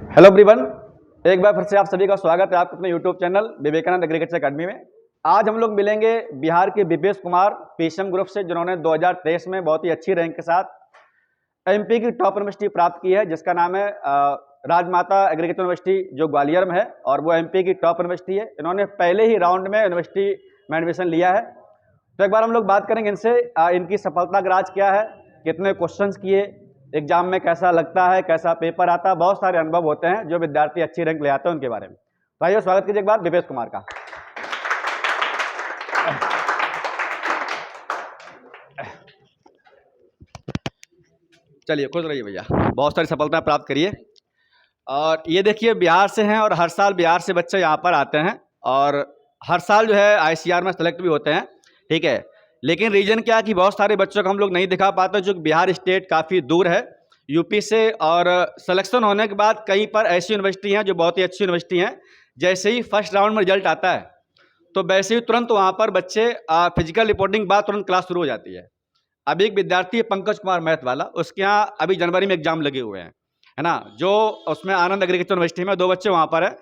Hello everyone, एक बार फिर से आप सभी का स्वागत है आपके अपने YouTube channel Vivekananda agriculture academy में। आज हम लोग मिलेंगे बिहार के विवेश कुमार पीसीएम ग्रुप से, जिन्होंने 2023 में बहुत ही अच्छी रैंक के साथ एमपी की टॉप यूनिवर्सिटी प्राप्त की है, जिसका नाम है राजमाता एग्रीकल्चर यूनिवर्सिटी, जो ग्वालियर में है और वो एमपी की टॉप यूनिवर्सिटी है। इन्होंने पहले ही राउंड में यूनिवर्सिटी में एडमिशन लिया है। तो एक बार हम लोग बात करेंगे इनसे, इनकी सफलता का राज क्या है, कितने क्वेश्चंस किए, एग्जाम में कैसा लगता है, कैसा पेपर आता है। बहुत सारे अनुभव होते हैं जो विद्यार्थी अच्छी रैंक ले आते हैं उनके बारे में। तो आइए स्वागत कीजिए एक बार विवेश कुमार का। चलिए खुश रहिए भैया, बहुत सारी सफलता प्राप्त करिए। और ये देखिए बिहार से हैं और हर साल बिहार से बच्चे यहाँ पर आते हैं और हर साल जो है आईसीआर में सेलेक्ट भी होते हैं, ठीक है। लेकिन रीजन क्या है कि बहुत सारे बच्चों को हम लोग नहीं दिखा पाते, जो बिहार स्टेट काफ़ी दूर है यूपी से। और सिलेक्शन होने के बाद कहीं पर ऐसी यूनिवर्सिटी हैं जो बहुत ही अच्छी यूनिवर्सिटी हैं, जैसे ही फर्स्ट राउंड में रिजल्ट आता है तो वैसे ही तुरंत वहाँ पर बच्चे फिजिकल रिपोर्टिंग के बाद तुरंत क्लास शुरू हो जाती है। अभी एक विद्यार्थी है पंकज कुमार मैथ वाला, उसके यहाँ अभी जनवरी में एग्जाम लगे हुए हैं, है ना। जो उसमें आनंद एग्रीकल्चर यूनिवर्सिटी में 2 बच्चे वहाँ पर है।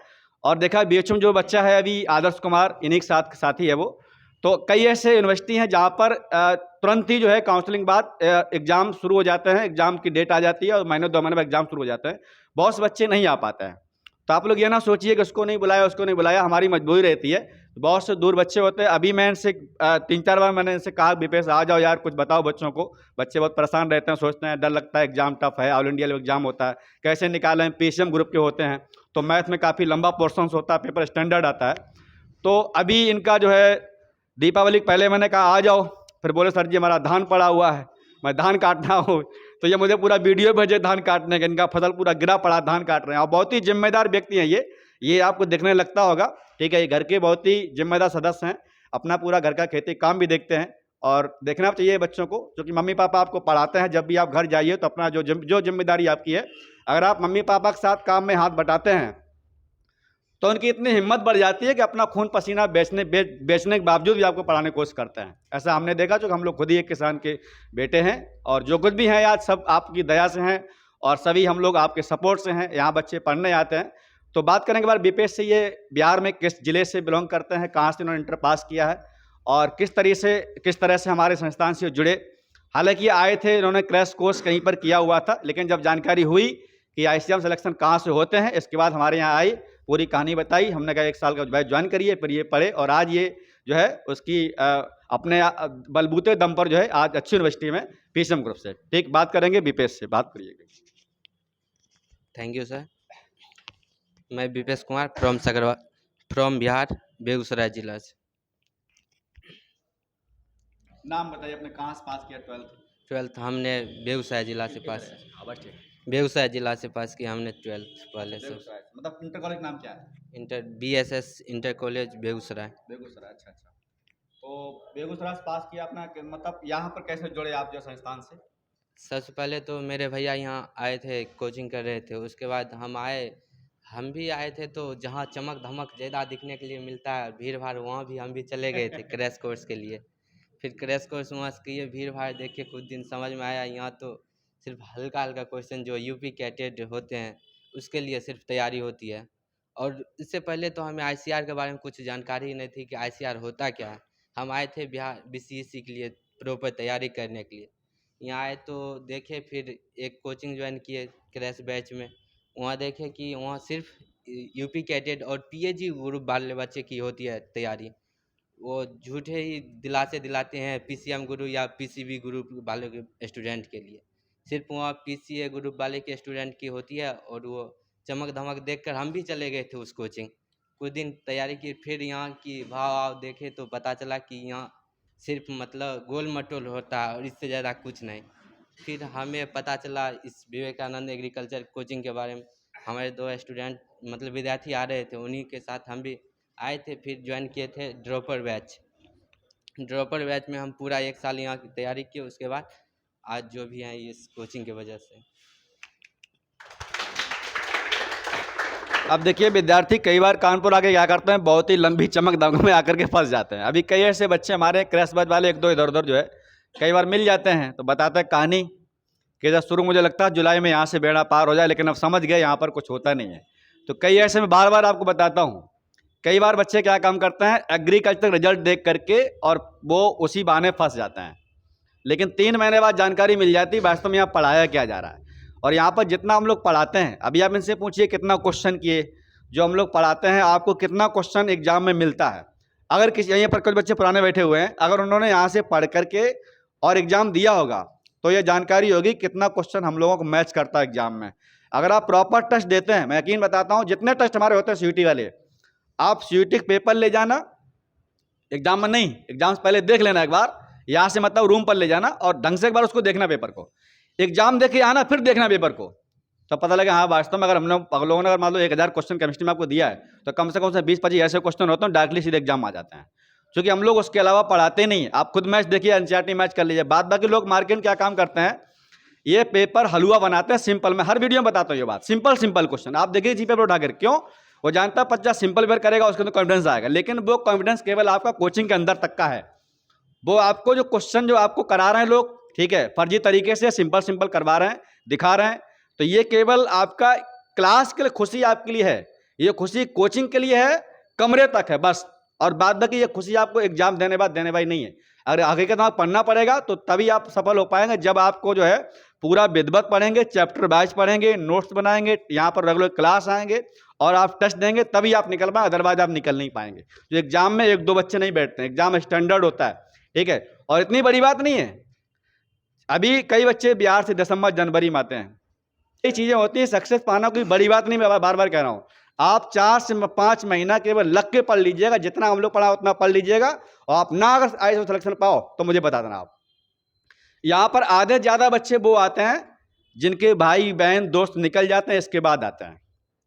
और देखा बीएचयू में जो बच्चा है अभी आदर्श कुमार, इन्हीं के साथी है वो। तो कई ऐसे यूनिवर्सिटी हैं जहाँ पर तुरंत ही जो है काउंसलिंग बाद एग्जाम शुरू हो जाते हैं, एग्जाम की डेट आ जाती है और महीने 2 महीने में एग्जाम शुरू हो जाते हैं। बहुत से बच्चे नहीं आ पाते हैं। तो आप लोग ये ना सोचिए कि उसको नहीं बुलाया उसको नहीं बुलाया, हमारी मजबूरी रहती है। बहुत से दूर बच्चे होते हैं। अभी मैं इनसे 3-4 बार मैंने इनसे कहा विपेश आ जाओ यार, कुछ बताओ बच्चों को। बच्चे बहुत परेशान रहते हैं, सोचते हैं, डर लगता है, एग्जाम टफ है, ऑल इंडिया लेवल एग्जाम होता है, कैसे निकालें। पीसीएम ग्रुप के होते हैं तो मैथ में काफ़ी लंबा पोर्शन होता है, पेपर स्टैंडर्ड आता है। तो अभी इनका जो है दीपावली पहले मैंने कहा आ जाओ, फिर बोले सर जी हमारा धान पड़ा हुआ है, मैं धान काटना हूँ। तो ये मुझे पूरा वीडियो भेजे धान काटने का, इनका फसल पूरा गिरा पड़ा, धान काट रहे हैं। और बहुत ही जिम्मेदार व्यक्ति हैं ये आपको देखने लगता होगा, ठीक है। ये घर के बहुत ही जिम्मेदार सदस्य हैं, अपना पूरा घर का खेती काम भी देखते हैं। और देखना चाहिए बच्चों को, क्योंकि मम्मी पापा आपको पढ़ाते हैं। जब भी आप घर जाइए तो अपना जो जिम्मेदारी आपकी है, अगर आप मम्मी पापा के साथ काम में हाथ बटाते हैं तो उनकी इतनी हिम्मत बढ़ जाती है कि अपना खून पसीना बेचने के बावजूद भी आपको पढ़ाने की कोशिश करते हैं। ऐसा हमने देखा, जो हम लोग खुद ही एक किसान के बेटे हैं और जो कुछ भी हैं आज सब आपकी दया से हैं और सभी हम लोग आपके सपोर्ट से हैं। यहाँ बच्चे पढ़ने आते हैं। तो बात करने के बाद विपेश से, ये बिहार में किस जिले से बिलोंग करते हैं, कहाँ से इन्होंने इंटर पास किया है और किस तरह से हमारे संस्थान से जुड़े। हालांकि आए थे, इन्होंने क्रैश कोर्स कहीं पर किया हुआ था, लेकिन जब जानकारी हुई कि आईसीएम सिलेक्शन कहाँ से होते हैं, इसके बाद हमारे यहाँ आई, पूरी कहानी बताई। हमने कहा 1 साल का बैच ज्वाइन करिए, फिर ये पढ़े और आज ये जो है उसकी अपने बलबूते दम पर जो है आज अच्छी यूनिवर्सिटी में पीसीएम ग्रुप से। ठीक, बात करेंगे विपेश से, बात करिएगा। Thank you sir. मैं विपेश कुमार फ्रॉम बिहार, बेगूसराय जिला से। नाम बताइए अपने, कहाँ से पास किया 12th हमने बेगूसराय जिला से पास बेगूसराय जिला से पास किया हमने 12th पहले से। मतलब इंटर कॉलेज नाम क्या है? Inter BSS inter college Begusarai. अच्छा। तो बेगूसराय से पास किया अपना, मतलब यहाँ पर कैसे जुड़े आप जो संस्थान से? सबसे पहले तो मेरे भैया यहाँ आए थे, कोचिंग कर रहे थे। उसके बाद हम भी आए थे। तो जहाँ चमक धमक ज़्यादा दिखने के लिए मिलता है, भीड़ भाड़, वहाँ भी हम भी चले गए थे क्रैश कोर्स के लिए। फिर क्रैश कोर्स वहाँ से किए, भीड़ भाड़ देख के कुछ दिन समझ में आया, यहाँ तो सिर्फ हल्का हल्का क्वेश्चन जो यूपी कैटेड होते हैं उसके लिए सिर्फ तैयारी होती है। और इससे पहले तो हमें आईसीआर के बारे में कुछ जानकारी ही नहीं थी कि आईसीआर होता क्या है। हम आए थे बिहार बीसीएससी के लिए प्रॉपर तैयारी करने के लिए। यहाँ आए तो देखे, फिर एक कोचिंग ज्वाइन किए क्रैश बैच में। वहाँ देखे कि वहाँ सिर्फ यूपी कैटेड और पीएजी ग्रुप वाले बच्चे की होती है तैयारी। वो झूठे ही दिलासे दिलाते हैं पीसीएम ग्रुप या पीसीबी ग्रुप वाले के स्टूडेंट के लिए। सिर्फ वहाँ पीसीए ग्रुप वाले के स्टूडेंट की होती है। और वो चमक धमक देखकर हम भी चले गए थे उस कोचिंग। कुछ दिन तैयारी की, फिर यहाँ की भाव देखे तो पता चला कि यहाँ सिर्फ मतलब गोल मटोल होता है और इससे ज़्यादा कुछ नहीं। फिर हमें पता चला इस विवेकानंद एग्रीकल्चर कोचिंग के बारे में। हमारे 2 स्टूडेंट मतलब विद्यार्थी आ रहे थे, उन्हीं के साथ हम भी आए थे। फिर ज्वाइन किए थे ड्रॉपर बैच में हम पूरा 1 साल यहाँ की तैयारी किए। उसके बाद आज जो भी हैं इस कोचिंग की वजह से। अब देखिए विद्यार्थी कई बार कानपुर आके क्या करते हैं, बहुत ही लंबी चमक दमक में आकर के फंस जाते हैं। अभी कई ऐसे बच्चे हमारे क्रैश बैच वाले 1-2 इधर उधर जो है कई बार मिल जाते हैं, तो बताते हैं कहानी कि जब शुरू मुझे लगता है जुलाई में यहाँ से बेड़ा पार हो जाए, लेकिन अब समझ गए यहाँ पर कुछ होता नहीं है। तो कई ऐसे में बार बार आपको बताता हूँ, कई बार बच्चे क्या काम करते हैं, एग्रीकल्चर रिजल्ट देख करके और वो उसी बहाने फंस जाते हैं, लेकिन 3 महीने बाद जानकारी मिल जाती है वास्तव में यहाँ पढ़ाया क्या जा रहा है। और यहाँ पर जितना हम लोग पढ़ाते हैं, अभी आप इनसे पूछिए कितना क्वेश्चन किए, जो हम लोग पढ़ाते हैं आपको कितना क्वेश्चन एग्जाम में मिलता है। अगर किसी यहीं पर कुछ बच्चे पुराने बैठे हुए हैं, अगर उन्होंने यहाँ से पढ़ करके और एग्जाम दिया होगा तो ये जानकारी होगी कितना क्वेश्चन हम लोगों को मैच करता है एग्जाम में। अगर आप प्रॉपर टेस्ट देते हैं, मैं यकीन बताता हूँ जितने टेस्ट हमारे होते हैं सीयूटी वाले, आप सीयूटी पेपर ले जाना, एग्जाम में नहीं, एग्जाम से पहले देख लेना एक बार, यहाँ से मतलब रूम पर ले जाना और ढंग से एक बार उसको देखना पेपर को, एग्जाम देखे आना फिर देखना पेपर को, तो पता लगे हाँ वास्तव में अगर हमने लोगों ने अगर मान लो 1000 क्वेश्चन केमिस्ट्री में आपको दिया है तो कम से कम 20-25 ऐसे क्वेश्चन होते हैं डायरेक्टली सीधे एग्जाम आ जाते हैं, क्योंकि हम लोग उसके अलावा पढ़ाते नहीं है। आप खुद मैच देखिए, एनसीईआरटी मैच कर लीजिए। बाद बाकी लोग मार्केट में क्या काम करते हैं, ये पेपर हलवा बनाते हैं सिंपल। मैं हर वीडियो में बताता हूँ ये बात, सिंपल क्वेश्चन आप देखिए जी पेपर उठाकर, क्यों, वो जानता है 50 सिंपल पेपर करेगा उसके अंदर कॉन्फिडेंस आएगा, लेकिन वो कॉन्फिडेंस केवल आपका कोचिंग के अंदर तक का है। वो आपको जो क्वेश्चन जो आपको करा रहे हैं लोग, ठीक है, फर्जी तरीके से सिंपल करवा रहे हैं, दिखा रहे हैं, तो ये केवल आपका क्लास के लिए खुशी आपके लिए है, ये खुशी कोचिंग के लिए है, कमरे तक है बस। और बाद बाकी ये खुशी आपको एग्जाम देने बाद देने वाली नहीं है। अगर आगे का तो पढ़ना पड़ेगा तो तभी आप सफल हो पाएंगे, जब आपको जो है पूरा विधिवत पढ़ेंगे, चैप्टर वाइज पढ़ेंगे, नोट्स बनाएंगे, यहाँ पर रेगुलर क्लास आएंगे और आप टेस्ट देंगे तभी आप निकल पाएंगे, अदरवाइज आप निकल नहीं पाएंगे। जो एग्जाम में 1-2 बच्चे नहीं बैठते हैं, एग्जाम स्टैंडर्ड होता है, ठीक है। और इतनी बड़ी बात नहीं है, अभी कई बच्चे बिहार से दिसंबर जनवरी में आते हैं, ये चीजें होती हैं, सक्सेस पाना कोई बड़ी बात नहीं। मैं बार बार कह रहा हूं, आप 4 से 5 महीना केवल लग के पढ़ लीजिएगा, जितना हम लोग पढ़ा उतना पढ़ लीजिएगा, और आप ना अगर आईएएस सिलेक्शन पाओ तो मुझे बता देना। आप यहाँ पर आधे ज्यादा बच्चे वो आते हैं जिनके भाई बहन दोस्त निकल जाते हैं, इसके बाद आते हैं,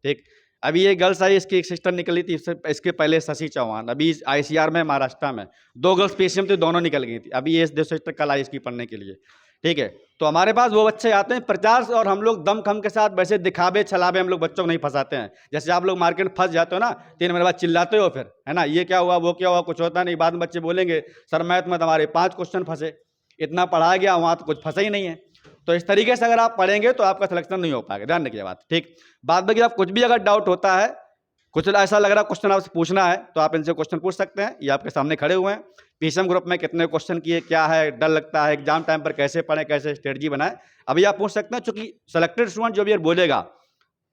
ठीक। अभी ये गर्ल्स आई, इसकी एक सिस्टर निकली थी, इसके पहले शशि चौहान, अभी आईसीआर में महाराष्ट्र में 2 गर्ल्स पीसीएम थी, दोनों निकल गई थी, अभी ये सिस्टर कल आई इसकी पढ़ने के लिए, ठीक है। तो हमारे पास वो बच्चे आते हैं प्रचार, और हम लोग दम खम के साथ वैसे दिखावे छलावे हम लोग बच्चों को नहीं फंसाते हैं। जैसे आप लोग मार्केट में फंस जाते हो ना, 3 महीने बाद चिल्लाते हो फिर, है ना, ये क्या हुआ वो क्या हुआ, कुछ होता नहीं, बाद में बच्चे बोलेंगे सर मैथ में हमारे 5 क्वेश्चन फंसे, इतना पढ़ाया गया वहाँ तो कुछ फंसा ही नहीं है। तो इस तरीके से अगर आप पढ़ेंगे तो आपका सिलेक्शन नहीं हो पाएगा, ध्यान रखिए बात, ठीक। बाद में आप कुछ भी अगर डाउट होता है, कुछ ऐसा लग रहा क्वेश्चन आपसे पूछना है, तो आप इनसे क्वेश्चन पूछ सकते हैं, ये आपके सामने खड़े हुए हैं। पीसीएम ग्रुप में कितने क्वेश्चन किए, क्या है, डर लगता है, एग्जाम टाइम पर कैसे पढ़ें, कैसे स्ट्रेटजी बनाएं, अभी आप पूछ सकते हैं। चूंकि सेलेक्टेड स्टूडेंट जो भी बोलेगा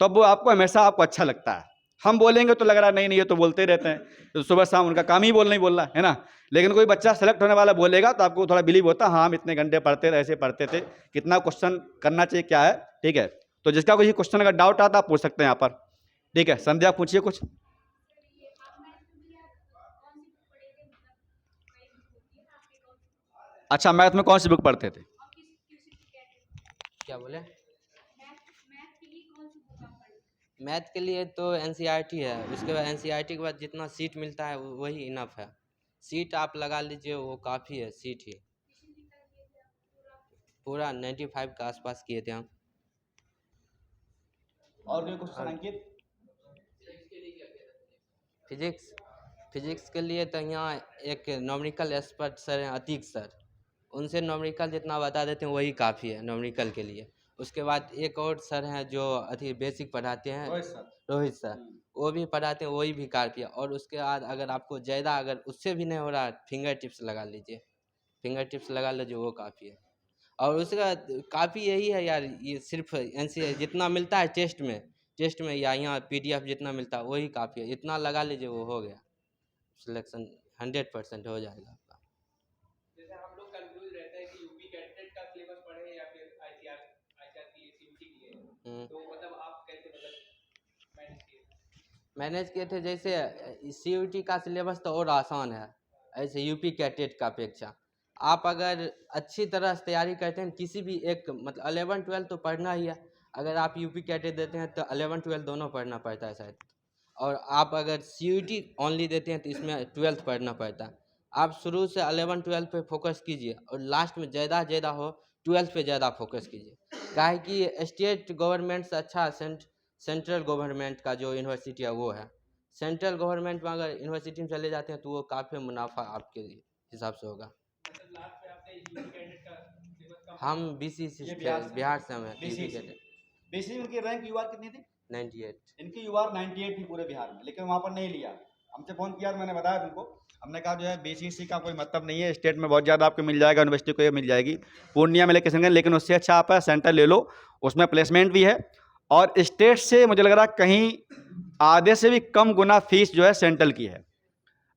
तब वो आपको हमेशा आपको अच्छा लगता है, हम बोलेंगे तो लग रहा है नहीं ये तो बोलते ही रहते हैं, तो सुबह शाम उनका काम ही बोलना ही बोलना है ना। लेकिन कोई बच्चा सेलेक्ट होने वाला बोलेगा तो आपको थोड़ा बिलीव होता है, हाँ हम इतने घंटे पढ़ते थे, ऐसे पढ़ते थे, कितना क्वेश्चन करना चाहिए, क्या है, ठीक है। तो जिसका कोई क्वेश्चन अगर डाउट आता आप पूछ सकते हैं यहाँ पर, ठीक है। संध्या पूछिए कुछ। अच्छा, मैथ में कौन सी बुक पढ़ते थे? क्या बोले? मैथ के लिए तो एनसीईआरटी है, उसके बाद एनसीईआरटी के बाद जितना सीट मिलता है वही इनफ है। सीट आप लगा लीजिए, वो काफ़ी है, सीट ही पूरा 95 के आसपास किए थे हम। और कोई क्वेश्चन अंकित? फिजिक्स के लिए तो यहाँ एक नॉमरिकल एक्सपर्ट सर हैं, अतीक सर, उनसे नॉमरिकल जितना बता देते हैं वही काफ़ी है नॉमरिकल के लिए। उसके बाद एक और सर हैं जो अति बेसिक पढ़ाते हैं, रोहित सर, वो भी पढ़ाते हैं, वही भी काफ़ी है। और उसके बाद अगर आपको ज़्यादा अगर उससे भी नहीं हो रहा, फिंगर टिप्स लगा लीजिए, फिंगर टिप्स लगा लीजिए, वो काफ़ी है। और उसका काफ़ी यही है यार, ये सिर्फ एनसी जितना मिलता है टेस्ट में या यहाँ पीडीएफ जितना मिलता है वही काफ़ी है, इतना लगा लीजिए वो हो गया, सिलेक्शन 100% हो जाएगा आपका। जैसे हम लोग कंफ्यूज रहते हैं कि यूपी कैडेट का सिलेबस पढ़े या फिर आईसीआर की सीयूटी के लिए, तो मतलब आप कैसे मैनेज किए थे? जैसे सीयूटी का सिलेबस तो और आसान है ऐसे यूपी कैडेट का अपेक्षा। आप अगर अच्छी तरह से तैयारी करते हैं, किसी भी एक मतलब 11-12 तो पढ़ना ही है, अगर आप यूपी कैडेट देते हैं तो 11-12 दोनों पढ़ना पड़ता है शायद। और आप अगर सीयूटी ओनली देते हैं तो इसमें 12th पढ़ना पड़ता है। आप शुरू से 11-12 पे फोकस कीजिए और लास्ट में ज़्यादा हो 12th पे ज़्यादा फोकस कीजिए, काहे कि स्टेट गवर्नमेंट से अच्छा सेंट्रल गवर्नमेंट का जो यूनिवर्सिटी है वो है। सेंट्रल गवर्नमेंट में अगर यूनिवर्सिटी में चले जाते हैं तो वो काफ़ी मुनाफा आपके हिसाब से होगा। लास्ट पे आपने यूपी कैडेट का सिलेबस का हम BC से ये थे, बिहार से? बिहार से हम हैं, BC UP से? कैडेट बेसिक इनकी रैंक यूआर कितनी थी? 98। इनकी यूआर 98 थी पूरे बिहार में, लेकिन वहाँ पर नहीं लिया। हमसे फ़ोन किया तो मैंने बताया तुमको, हमने कहा जो है बीसीसी का कोई मतलब नहीं है, स्टेट में बहुत ज़्यादा आपको मिल जाएगा, यूनिवर्सिटी को ये मिल जाएगी, पूर्णिया में लेके संगे, लेकिन उससे अच्छा आप सेंटर ले लो, उसमें प्लेसमेंट भी है। और स्टेट से मुझे लग रहा है कहीं आधे से भी कम गुना फीस जो है सेंट्रल की है।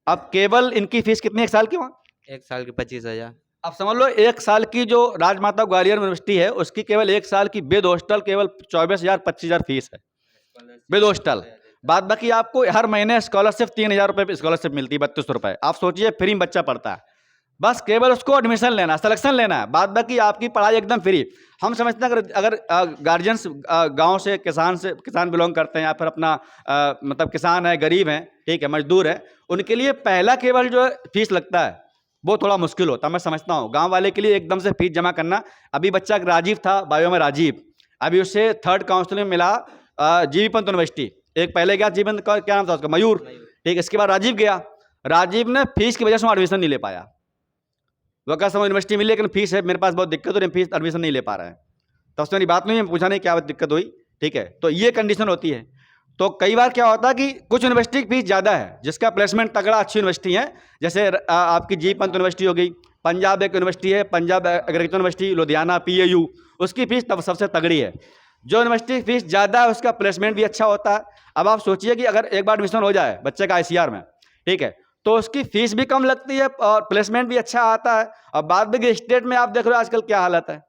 अब केवल इनकी फीस कितनी है एक साल की वहाँ? 1 साल के 25,000। अब समझ लो एक साल की जो राजमाता ग्वालियर यूनिवर्सिटी है उसकी केवल एक साल की विद हॉस्टल केवल 24,000 25,000 फीस है विद हॉस्टल। बाद बाकी आपको हर महीने स्कॉलरशिप 3,000 रुपये स्कॉलरशिप मिलती है, 3200 रुपये। आप सोचिए फ्री में बच्चा पढ़ता है, बस केवल उसको एडमिशन लेना, सिलेक्शन लेना है, बाद बाकी आपकी पढ़ाई एकदम फ्री। हम समझते हैं अगर गार्जियंस गांव से किसान बिलोंग करते हैं या फिर अपना मतलब किसान है, गरीब हैं, ठीक है, मजदूर है, उनके लिए पहला केवल जो फीस लगता है वो थोड़ा मुश्किल होता है। मैं समझता हूँ गांव वाले के लिए एकदम से फीस जमा करना। अभी बच्चा राजीव था, बायो में राजीव, अभी उससे 3rd काउंसिलिंग में मिला जीबी पंत यूनिवर्सिटी। एक पहले गया जीवन का क्या नाम था उसका, मयूर, ठीक, इसके बाद राजीव गया। राजीव ने फीस की वजह से एडमिशन नहीं ले पाया, वो कहा समय यूनिवर्सिटी मिली लेकिन फीस है, मेरे पास बहुत दिक्कत हो रही है, फीस एडमिशन नहीं ले पा रहा है। तो उसमें बात नहीं है, पूछा नहीं क्या दिक्कत हुई, ठीक है। तो ये कंडीशन होती है। तो कई बार क्या होता है कि कुछ यूनिवर्सिटी की फीस ज़्यादा है, जिसका प्लेसमेंट तगड़ा, अच्छी यूनिवर्सिटी है, जैसे आपकी जी पंत यूनिवर्सिटी हो गई, पंजाब एक यूनिवर्सिटी है, Punjab agriculture university, Ludhiana PAU, उसकी फीस तब सबसे तगड़ी है। जो यूनिवर्सिटी की फीस ज़्यादा है उसका प्लेसमेंट भी अच्छा होता है। अब आप सोचिए कि अगर एक बार एडमिशन हो जाए बच्चे का ICR में, ठीक है, तो उसकी फीस भी कम लगती है और प्लेसमेंट भी अच्छा आता है। और बाद में स्टेट में आप देख रहे हो आजकल क्या हालत है।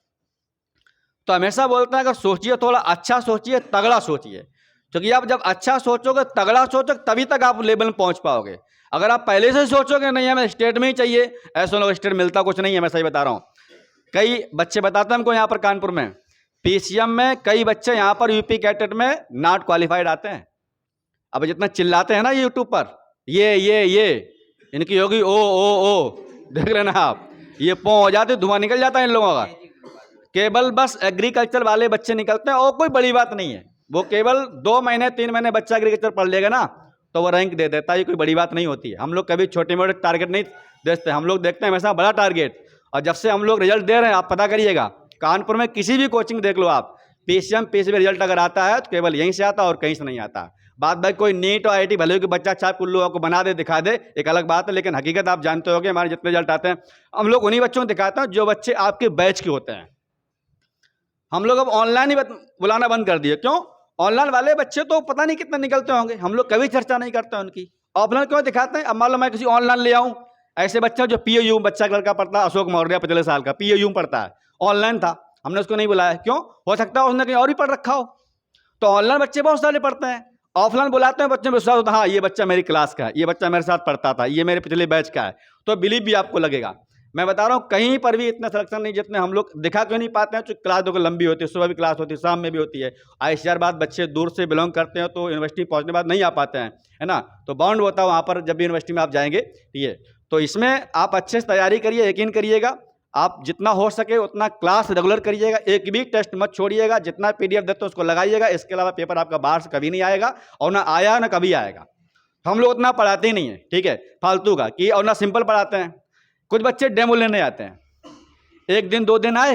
तो हमेशा बोलते हैं अगर सोचिए थोड़ा अच्छा सोचिए, तगड़ा सोचिए, क्योंकि आप जब अच्छा सोचोगे, तगड़ा सोचोगे, तभी तक आप लेवल में पहुंच पाओगे। अगर आप पहले से सोचोगे नहीं हमें स्टेट में ही चाहिए, ऐसे लोग स्टेट मिलता कुछ नहीं है, मैं सही बता रहा हूँ। कई बच्चे बताते हैं हमको यहाँ पर कानपुर में PCM में कई बच्चे यहाँ पर UP कैटेट में नॉट क्वालिफाइड आते हैं। अब जितना चिल्लाते हैं ना यूट्यूब पर, ये इनकी होगी ओ, देख लेना आप, ये पौ हो जाते, धुआं निकल जाता है इन लोगों का। केवल बस एग्रीकल्चर वाले बच्चे निकलते हैं और कोई बड़ी बात नहीं है। वो केवल 2 महीने 3 महीने बच्चा एग्रीकल्चर पढ़ लेगा ना तो वो रैंक दे देता है, ये कोई बड़ी बात नहीं होती है। हम लोग कभी छोटे मोटे टारगेट नहीं देखते, हम लोग देखते हैं हमेशा बड़ा टारगेट। और जब से हम लोग रिजल्ट दे रहे हैं, आप पता करिएगा कानपुर में किसी भी कोचिंग देख लो आप, PCM PCB रिजल्ट अगर आता है तो केवल यहीं से आता है और कहीं से नहीं आता। बात भाई कोई नीट और IIT भले कि बच्चा अच्छा कुल्लू आपको बना दे, दिखा दे, एक अलग बात है, लेकिन हकीकत आप जानते होगे हमारे जितने रिजल्ट आते हैं हम लोग उन्हीं बच्चों को दिखाते हैं जो बच्चे आपके बैच के होते हैं। हम लोग अब ऑनलाइन ही बुलाना बंद कर दिए। क्यों? ऑनलाइन वाले बच्चे तो पता नहीं कितने निकलते होंगे, हम लोग कभी चर्चा नहीं करते उनकी। ऑफलाइन क्यों दिखाते हैं? अब मान लो मैं किसी ऑनलाइन ले आऊं ऐसे बच्चा जो PAU बच्चा लड़का पढ़ता है, अशोक मौर्य 15 साल का PAU में पढ़ता है, ऑनलाइन था, हमने उसको नहीं बुलाया। क्यों? हो सकता है उसने कहीं और भी पढ़ रखा हो। तो ऑनलाइन बच्चे बहुत सारे पढ़ते हैं, ऑफलाइन बुलाते हैं, बच्चे में विश्वास होता है हाँ ये बच्चा मेरी क्लास का है, ये बच्चा मेरे साथ पढ़ता था, ये मेरे पिछले बैच का है, तो बिलीव भी आपको लगेगा। मैं बता रहा हूँ कहीं पर भी इतना सिलेक्शन नहीं जितने हम लोग दिखा क्यों नहीं पाते हैं। क्लास देखो लंबी होती है, सुबह भी क्लास होती है, शाम में भी होती है। ICR बाद बच्चे दूर से बिलोंग करते हैं तो यूनिवर्सिटी पहुंचने बाद नहीं आ पाते हैं, है ना। तो बाउंड होता है वहाँ पर जब भी यूनिवर्सिटी में आप जाएंगे, ठीक है। तो इसमें आप अच्छे से तैयारी करिए, यकीन करिएगा आप जितना हो सके उतना क्लास रेगुलर करिएगा, एक भी टेस्ट मत छोड़िएगा, जितना PDF देते हो उसको लगाइएगा। इसके अलावा पेपर आपका बाहर से कभी नहीं आएगा और ना आया ना कभी आएगा। हम लोग उतना पढ़ाते ही नहीं है, ठीक है, फालतू का कि, और ना सिंपल पढ़ाते हैं। कुछ बच्चे डेमो लेने आते हैं, 1 दिन 2 दिन आए,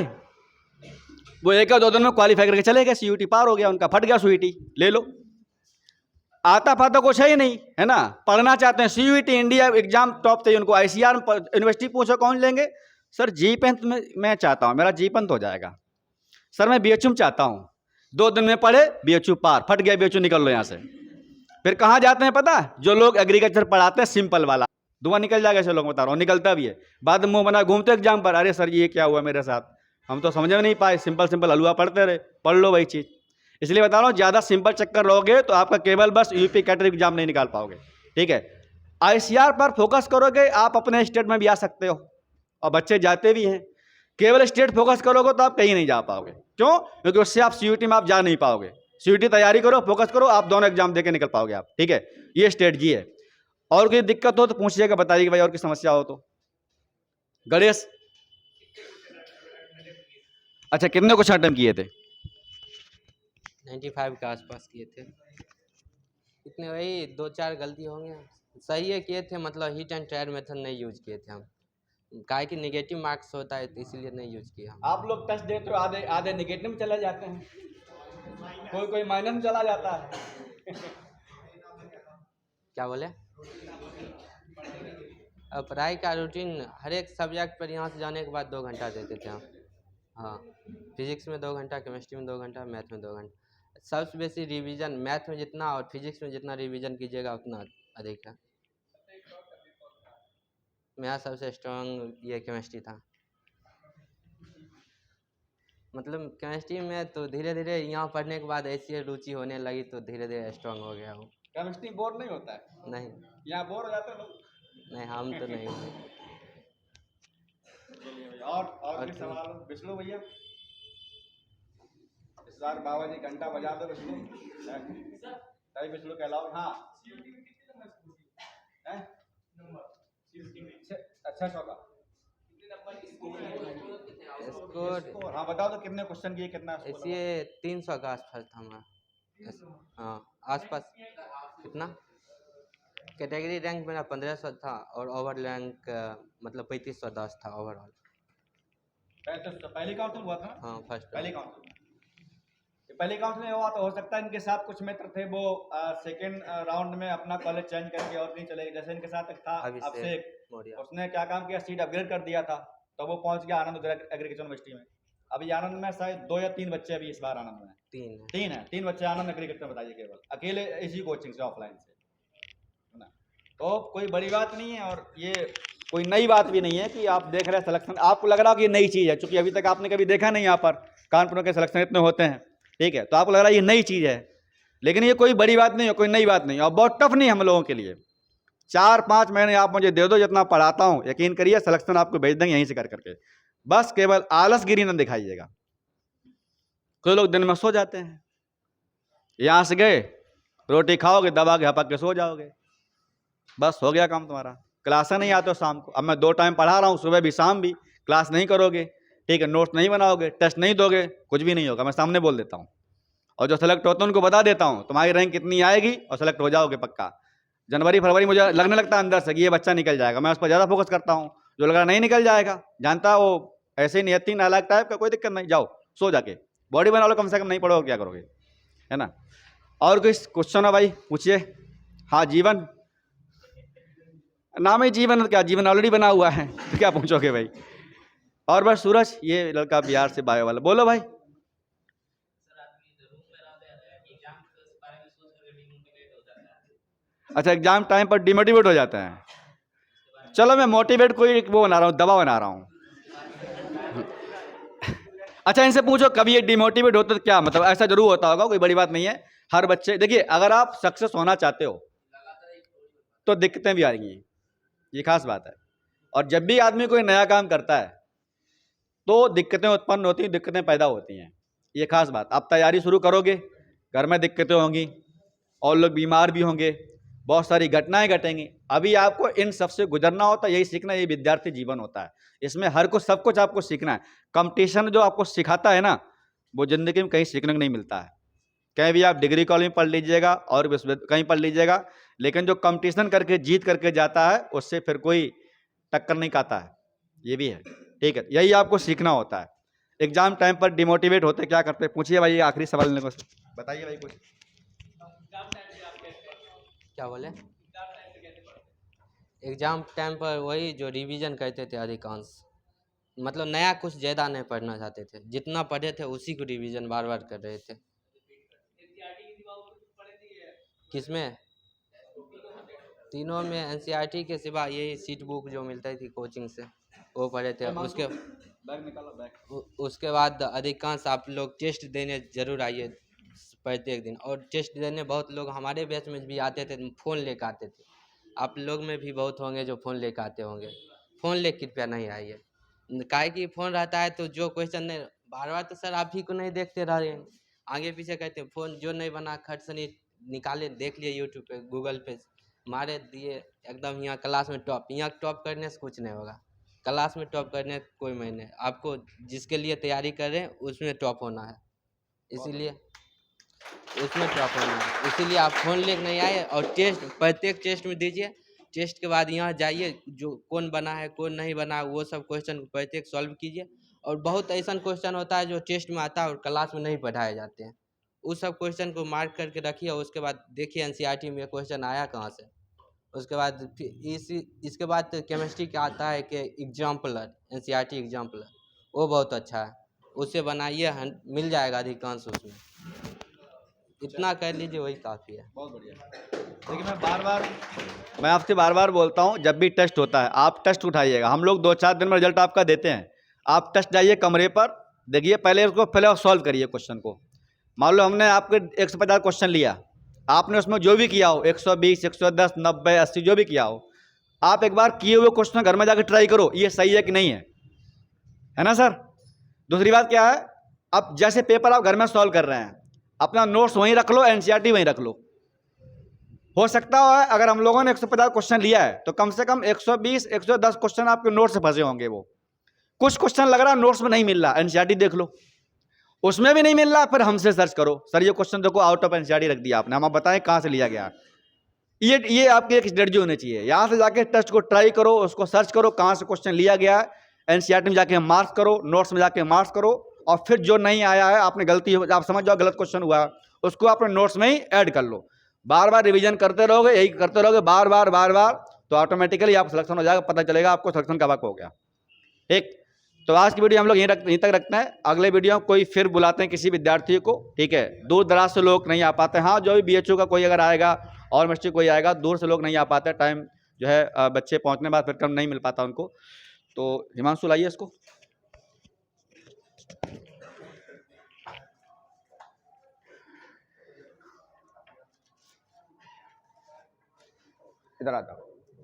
वो 1 या 2 दिन में क्वालिफाई करके चले गए, CUT पार हो गया उनका, फट गया SUET, ले लो। आता फाता कुछ है ही नहीं, है ना। पढ़ना चाहते हैं CUET इंडिया एग्जाम टॉप चाहिए उनको, ICR यूनिवर्सिटी पूछो कौन लेंगे, सर जी पंत में मैं चाहता हूँ, मेरा जी पंत हो जाएगा, सर मैं BHU में चाहता हूँ। 2 दिन में पढ़े, BHU पार, फट गया BHU, निकल लो यहाँ से। फिर कहाँ जाते हैं पता? जो लोग एग्रीकल्चर पढ़ाते हैं सिंपल वाला, धुआं निकल जाएगा, ऐसे लोग बता रहा हूँ, निकलता भी है। बाद में मुंह बना घूमते एग्जाम पर, अरे सर ये क्या हुआ मेरे साथ, हम तो समझ में नहीं पाए, सिंपल हलवा पढ़ते रहे। पढ़ लो वही चीज़। इसलिए बता रहा हूँ ज़्यादा सिंपल चक्कर रहोगे तो आपका केवल बस UP कैटेगरी एग्जाम नहीं निकाल पाओगे, ठीक है। ICR पर फोकस करोगे आप अपने स्टेट में भी आ सकते हो और बच्चे जाते भी हैं। केवल स्टेट फोकस करोगे तो आप कहीं नहीं जा पाओगे। क्यों? क्योंकि उससे आप CUT में आप जा नहीं पाओगे। CUT तैयारी करो, फोकस करो, आप दोनों एग्जाम देके निकल पाओगे आप, ठीक है। ये स्ट्रेटजी है। और कोई दिक्कत हो तो पूछिएगा, बताइएगा भाई, और की समस्या हो तो। गणेश, अच्छा कितने क्वेश्चन अटेम्प्ट किए थे? 95 के आसपास किए थे। इतने वही 2-4 गलती होंगे, सही है किए थे, मतलब हिट एंड ट्रायल मेथड नहीं यूज किए थे हम। काहे कि नेगेटिव मार्क्स होता है तो इसीलिए नहीं यूज किया हम। आप लोग टेस्ट देते हो, आधे आधे निगेटिव में चले जाते हैं, कोई कोई माइनस में चला जाता है। क्या बोले? अब पढ़ाई का रूटीन हर एक सब्जेक्ट पर यहाँ से जाने के बाद 2 घंटा देते थे हम। हाँ, फिजिक्स में 2 घंटा, केमिस्ट्री में 2 घंटा, मैथ में 2 घंटा। सबसे बेसी रिवीजन मैथ में जितना और फिजिक्स में जितना रिवीजन कीजिएगा उतना अधिक है। मेरा सबसे स्ट्रांग ये केमिस्ट्री था। मतलब केमिस्ट्री में तो धीरे धीरे यहाँ पढ़ने के बाद ऐसी रुचि होने लगी तो धीरे धीरे स्ट्रांग हो गया वो। केमिस्ट्री बोर नहीं होता है? नहीं यहाँ बोर हो जाते हैं लोग? नहीं, हम तो नहीं। चलिए भैया, और भी सवाल हो? विष्णु भैया, इस बार बाबा जी घंटा बजा दो विष्णु, तभी विष्णु कहलाओ। हाँ, अच्छा शौका स्कोर हाँ बता दो, कितने क्वेश्चन किए, कितना ऐसे 300 का आसपास था हमारा। हाँ आसपास। कितना? कैटेगरी रैंक मेरा 1500 था और ओवर रैंक मतलब 3510 था ओवरऑल। पहली काउंसिल हुआ था? हाँ फर्स्ट पहली काउंसिल। पहली काउंसिल में हुआ तो हो सकता है इनके साथ कुछ मित्र थे वो सेकंड राउंड में अपना कॉलेज चेंज करके और नहीं चले गए। जैसे इनके साथ एक था अभिषेक, उसने क्या काम किया, सीट अपग्रेड कर दिया था तो वो पहुंच गया आनंद एग्रीकल्चर यूनिवर्सिटी में। अभी आनंद में शायद 2 या 3 बच्चे अभी इस बार आनंद में तीन है 3 बच्चे आनंद एग्रीकल्चर में, बताइए, केवल अकेले इसी कोचिंग से, ऑफलाइन से, है ना। तो कोई बड़ी बात नहीं है और ये कोई नई बात भी नहीं है कि आप देख रहे हैं सिलेक्शन, आपको लग रहा है कि ये नई चीज़ है, क्योंकि अभी तक आपने कभी देखा नहीं यहाँ पर कानपुर के सिलेक्शन इतने होते हैं, ठीक है, तो आपको लग रहा है ये नई चीज़ है, लेकिन ये कोई बड़ी बात नहीं है, कोई नई बात नहीं है और बहुत टफ नहीं है हम लोगों के लिए। 4-5 महीने आप मुझे दे दो, जितना पढ़ाता हूँ यकीन करिए सिलेक्शन आपको भेज देंगे यहीं से कर करके। बस केवल आलसगिरी न दिखाइएगा। कोई लोग दिन में सो जाते हैं, यहाँ से गए रोटी खाओगे दबा के हपक के सो जाओगे, बस हो गया काम तुम्हारा। क्लासें नहीं आते हो शाम को। अब मैं 2 टाइम पढ़ा रहा हूँ, सुबह भी शाम भी, क्लास नहीं करोगे, ठीक है, नोट्स नहीं बनाओगे, टेस्ट नहीं दोगे, कुछ भी नहीं होगा, मैं सामने बोल देता हूँ। और जो सेलेक्ट होते हैं उनको बता देता हूँ तुम्हारी रैंक कितनी आएगी और सेलेक्ट हो जाओगे पक्का। जनवरी फरवरी मुझे लगने लगता है अंदर से कि ये बच्चा निकल जाएगा, मैं उस पर ज़्यादा फोकस करता हूँ। जो लग रहा नहीं निकल जाएगा, जानता है वो ऐसे ही नियति नालायक टाइप का, कोई दिक्कत नहीं, जाओ सो जाके बॉडी बना लो, कम से कम नहीं पढ़ोगे क्या करोगे, है ना। और कोई क्वेश्चन है भाई, पूछिए। हाँ, जीवन नाम ही जीवन, क्या जीवन ऑलरेडी बना हुआ है तो क्या पूछोगे भाई। और बस सूरज, ये लड़का बिहार से बायो वाला, बोलो भाई। अच्छा, एग्जाम टाइम पर डिमोटिवेट हो जाता है। चलो मैं मोटिवेट कोई वो बना रहा हूँ, दवा बना रहा हूँ। अच्छा, इनसे पूछो कभी ये डिमोटिवेट होता तो क्या मतलब, ऐसा जरूर होता होगा, कोई बड़ी बात नहीं है। हर बच्चे, देखिए अगर आप सक्सेस होना चाहते हो तो दिक्कतें भी आएंगी, ये खास बात है। और जब भी आदमी कोई नया काम करता है तो दिक्कतें उत्पन्न होती हैं, दिक्कतें पैदा होती हैं, ये खास बात। आप तैयारी शुरू करोगे, घर में दिक्कतें होंगी और लोग बीमार भी होंगे, बहुत सारी घटनाएं घटेंगी। अभी आपको इन सबसे गुजरना होता है, यही सीखना, यही विद्यार्थी जीवन होता है। इसमें हर कुछ सब कुछ आपको सीखना है। कंपटीशन जो आपको सिखाता है ना, वो जिंदगी में कहीं सीखने को नहीं मिलता है। कहीं भी आप डिग्री कॉलेज में पढ़ लीजिएगा और कहीं पढ़ लीजिएगा, लेकिन जो कंपटीशन करके जीत करके जाता है उससे फिर कोई टक्कर नहीं खाता है, ये भी है, ठीक है। यही आपको सीखना होता है। एग्जाम टाइम पर डिमोटिवेट होते क्या करते, पूछिए भाई, आखिरी सवाल लेने को बताइए भाई कुछ। क्या बोले? एग्जाम टाइम पर वही जो रिवीजन करते थे अधिकांश, मतलब नया कुछ ज़्यादा नहीं पढ़ना चाहते थे, जितना पढ़े थे उसी को रिवीजन बार बार कर रहे थे। किसमें? तीनों में एनसीईआरटी के सिवा यही सीट बुक जो मिलती थी कोचिंग से वो पढ़े थे। उसके बाद अधिकांश आप लोग टेस्ट देने जरूर आइए प्रत्येक दिन, और टेस्ट देने बहुत लोग हमारे बैच में भी आते थे, फ़ोन लेकर आते थे। आप लोग में भी बहुत होंगे जो फ़ोन लेकर आते होंगे, फ़ोन ले कृपया नहीं आइए, काहे कि फ़ोन रहता है तो जो क्वेश्चन नहीं, बार बार तो सर आप ही को नहीं देखते रह रहे हैं, आगे पीछे कहते हैं, फ़ोन जो नहीं बना खट से नहीं निकाले, देख लिए यूट्यूब पे, गूगल पे मारे दिए, एकदम यहाँ क्लास में टॉप। यहाँ टॉप करने से कुछ नहीं होगा, क्लास में टॉप करने कोई महीने, आपको जिसके लिए तैयारी कर रहे हैं उसमें टॉप होना है, इसीलिए उसमें टॉप होना है, इसीलिए आप फ़ोन लेकर नहीं आए और टेस्ट प्रत्येक टेस्ट में दीजिए। टेस्ट के बाद यहाँ जाइए, जो कौन बना है कौन नहीं बना है वो सब क्वेश्चन प्रत्येक सॉल्व कीजिए। और बहुत ऐसा क्वेश्चन होता है जो टेस्ट में आता है और क्लास में नहीं पढ़ाए जाते हैं, उस सब क्वेश्चन को मार्क करके रखिए और उसके बाद देखिए एनसीईआरटी में क्वेश्चन आया कहाँ से। उसके बाद इसके बाद केमिस्ट्री का आता है कि एग्जाम्पलर, एनसीईआरटी एग्जाम्पलर, वो बहुत अच्छा है, उससे बनाइए, मिल जाएगा अधिकांश उसमें। इतना कर लीजिए वही काफ़ी है। बहुत बढ़िया। देखिए मैं आपसे बार बार बोलता हूँ, जब भी टेस्ट होता है आप टेस्ट उठाइएगा। हम लोग 2-4 दिन में रिजल्ट आपका देते हैं, आप टेस्ट जाइए कमरे पर, देखिए पहले सॉल्व करिए क्वेश्चन को। मान लो हमने आपके 150 क्वेश्चन लिया, आपने उसमें जो भी किया हो 120, 110, 90, 80 जो भी किया हो, आप एक बार किए हुए क्वेश्चन घर में जाकर ट्राई करो, ये सही है कि नहीं है ना सर। दूसरी बात क्या है, अब जैसे पेपर आप घर में सॉल्व कर रहे हैं, अपना नोट्स वहीं रख लो, एनसीईआरटी वहीं रख लो। हो सकता है अगर हम लोगों ने 150 क्वेश्चन लिया है तो कम से कम 120, 110 क्वेश्चन आपके नोट से फंसे होंगे। वो कुछ क्वेश्चन लग रहा है नोट्स में नहीं मिल रहा, एनसीईआरटी देख लो, उसमें भी नहीं मिल रहा, फिर हमसे सर्च करो, सर ये क्वेश्चन देखो आउट ऑफ एनसीईआरटी रख दिया आपने, हम आप बताएं कहाँ से लिया गया। ये आपकी एक स्ट्रेटजी होनी चाहिए। यहाँ से जाके टेस्ट को ट्राई करो, उसको सर्च करो कहाँ से क्वेश्चन लिया गया है, एनसीईआरटी में जाके मार्क्स करो, नोट्स में जाके मार्क्स करो, और फिर जो नहीं आया है, आपने गलती, आप समझ जाओ गलत क्वेश्चन हुआ है, उसको अपने नोट्स में ही ऐड कर लो। बार बार रिवीजन करते रहोगे, यही करते रहोगे बार बार, तो ऑटोमेटिकली आप सिलेक्शन हो जाएगा, पता चलेगा आपको सिलेक्शन कब हो गया। ठीक, तो आज की वीडियो हम लोग यहीं तक रखते हैं। अगले वीडियो में कोई फिर बुलाते हैं किसी विद्यार्थी को, ठीक है। दूर दराज से लोग नहीं आ पाते, हाँ जो भी बीएचयू का कोई अगर आएगा और मिस्ट्री कोई आएगा, दूर से लोग नहीं आ पाते, टाइम जो है बच्चे पहुंचने बाद फिर कम नहीं मिल पाता उनको। तो हिमांशु लाइए इसको। इधर आ जाओ,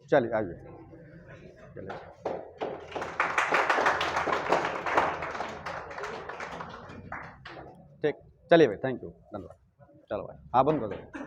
चलिए आइए, चलिए ठीक, चलिए भाई, थैंक यू, धन्यवाद। चलो भाई, हाँ बंद कर दो।